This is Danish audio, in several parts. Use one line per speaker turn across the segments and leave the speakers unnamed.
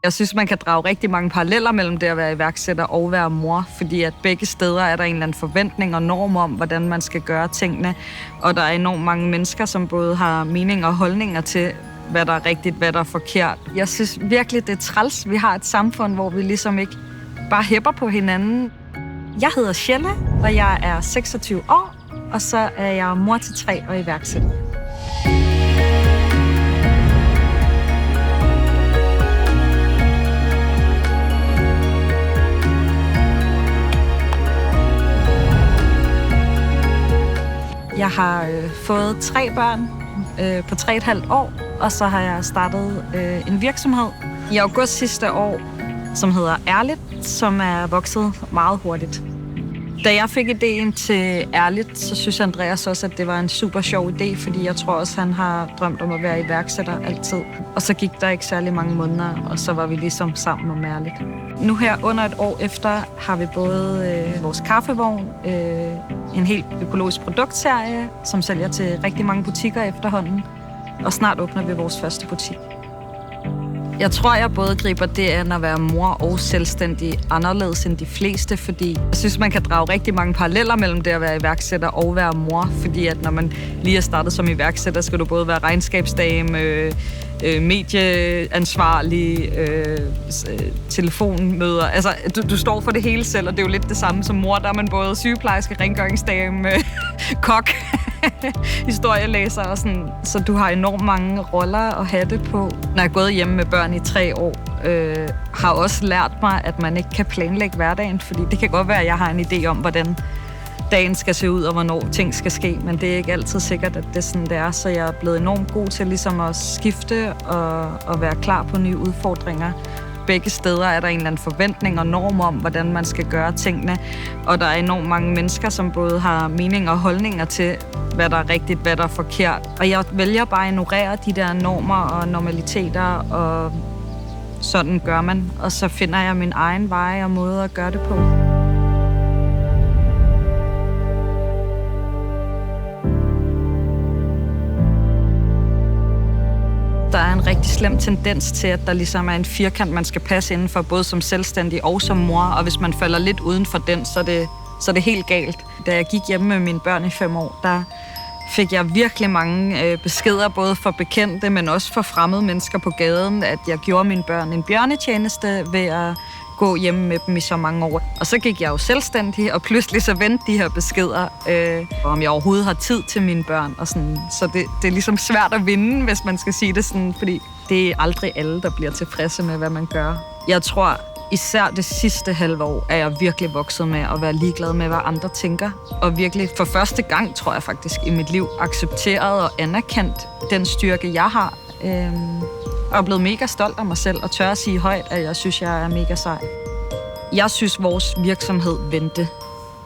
Jeg synes, man kan drage rigtig mange paralleller mellem det at være iværksætter og være mor, fordi at begge steder er der en eller anden forventning og norm om, hvordan man skal gøre tingene. Og der er enormt mange mennesker, som både har mening og holdninger til, hvad der er rigtigt, hvad der er forkert. Jeg synes virkelig, det er træls. Vi har et samfund, hvor vi ligesom ikke bare hæpper på hinanden. Jeg hedder Shelle, og jeg er 26 år, og så er jeg mor til 3 og iværksætter. Jeg har fået 3 børn på 3,5 år, og så har jeg startet en virksomhed i august sidste år, som hedder Ærligt, som er vokset meget hurtigt. Da jeg fik idéen til Ærligt, så synes Andreas også, at det var en super sjov idé, fordi jeg tror også, han har drømt om at være iværksætter altid. Og så gik der ikke særlig mange måneder, og så var vi ligesom sammen om Ærligt. Nu her under et år efter har vi både vores kaffevogn, en helt økologisk produktserie, som sælger til rigtig mange butikker efterhånden, og snart åbner vi vores første butik. Jeg tror, jeg både griber det an at være mor og selvstændig anderledes end de fleste, fordi jeg synes, man kan drage rigtig mange paralleller mellem det at være iværksætter og være mor, fordi at når man lige er startet som iværksætter, skal du både være regnskabsdame, medieansvarlig, telefonmøder. Altså, du står for det hele selv, og det er jo lidt det samme som mor. Der er man både sygeplejerske, rengøringsdame, kok, historielæser og sådan. Så du har enormt mange roller at have det på. Når jeg er gået hjemme med børn i 3 år, har også lært mig, at man ikke kan planlægge hverdagen, fordi det kan godt være, at jeg har en idé om, hvordan dagen skal se ud, og hvornår ting skal ske, men det er ikke altid sikkert, at det er sådan, det er. Så jeg er blevet enormt god til ligesom at skifte og være klar på nye udfordringer. Begge steder er der en eller anden forventning og norm om, hvordan man skal gøre tingene. Og der er enormt mange mennesker, som både har mening og holdninger til, hvad der er rigtigt, hvad der er forkert. Og jeg vælger bare at ignorere de der normer og normaliteter, og sådan gør man. Og så finder jeg min egen vej og måde at gøre det på. Der er en rigtig slem tendens til, at der ligesom er en firkant, man skal passe inden for, både som selvstændig og som mor. Og hvis man falder lidt uden for den, så er det helt galt. Da jeg gik hjemme med mine børn i 5 år, der fik jeg virkelig mange beskeder, både for bekendte, men også for fremmede mennesker på gaden, at jeg gjorde mine børn en bjørnetjeneste ved at gå hjemme med dem i så mange år. Og så gik jeg jo selvstændig, og pludselig så vendte de her beskeder, om jeg overhovedet har tid til mine børn. Og sådan. Så det er ligesom svært at vinde, hvis man skal sige det sådan, fordi det er aldrig alle, der bliver tilfredse med, hvad man gør. Jeg tror, især det sidste halve år, er jeg virkelig vokset med at være ligeglad med, hvad andre tænker. Og virkelig for første gang, tror jeg faktisk, i mit liv accepteret og anerkendt den styrke, jeg har. Og er blevet mega stolt af mig selv og tør at sige højt, at jeg synes, jeg er mega sej. Jeg synes, vores virksomhed vendte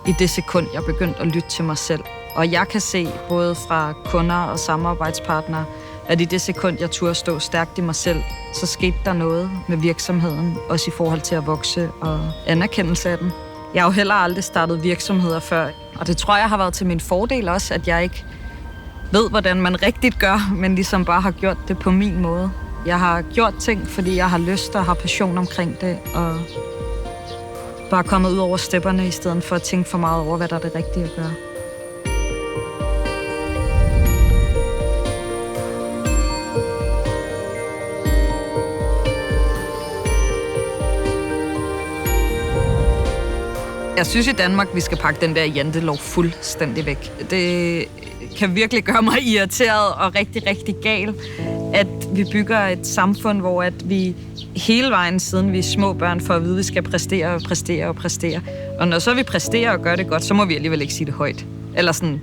i det sekund, jeg begyndte at lytte til mig selv. Og jeg kan se både fra kunder og samarbejdspartnere, at i det sekund, jeg turde stå stærkt i mig selv, så skete der noget med virksomheden, også i forhold til at vokse og anerkendelse af den. Jeg har jo heller aldrig startet virksomheder før, og det tror jeg har været til min fordel også, at jeg ikke ved, hvordan man rigtigt gør, men ligesom bare har gjort det på min måde. Jeg har gjort ting, fordi jeg har lyst og har passion omkring det, og bare kommet ud over stepperne, i stedet for at tænke for meget over, hvad der er det rigtige at gøre. Jeg synes i Danmark, vi skal pakke den der jantelov fuldstændig væk. Det kan virkelig gøre mig irriteret og rigtig, rigtig gal, at vi bygger et samfund, hvor at vi hele vejen siden vi er små børn får at vide, at vi skal præstere og præstere og præstere. Og når så vi præsterer og gør det godt, så må vi alligevel ikke sige det højt. Eller sådan,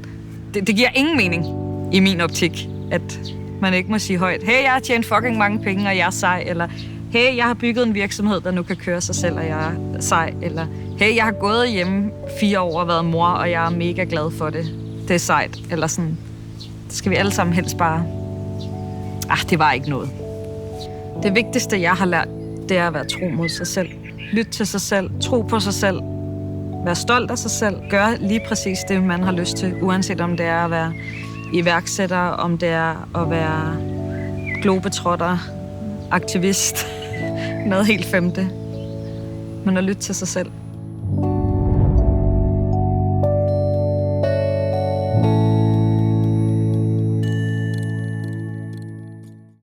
det giver ingen mening i min optik, at man ikke må sige højt, hey, jeg har tjent fucking mange penge, og jeg er sej, eller hey, jeg har bygget en virksomhed, der nu kan køre sig selv, og jeg er sej, eller hey, jeg har gået hjemme 4 år og været mor, og jeg er mega glad for det. Det er sejt, eller sådan. Det skal vi alle sammen helst bare. Det var ikke noget. Det vigtigste, jeg har lært, det er at være tro mod sig selv. Lyt til sig selv, tro på sig selv, være stolt af sig selv, gør lige præcis det, man har lyst til, uanset om det er at være iværksætter, om det er at være globetrotter, aktivist, noget helt femte. Men at lytte til sig selv.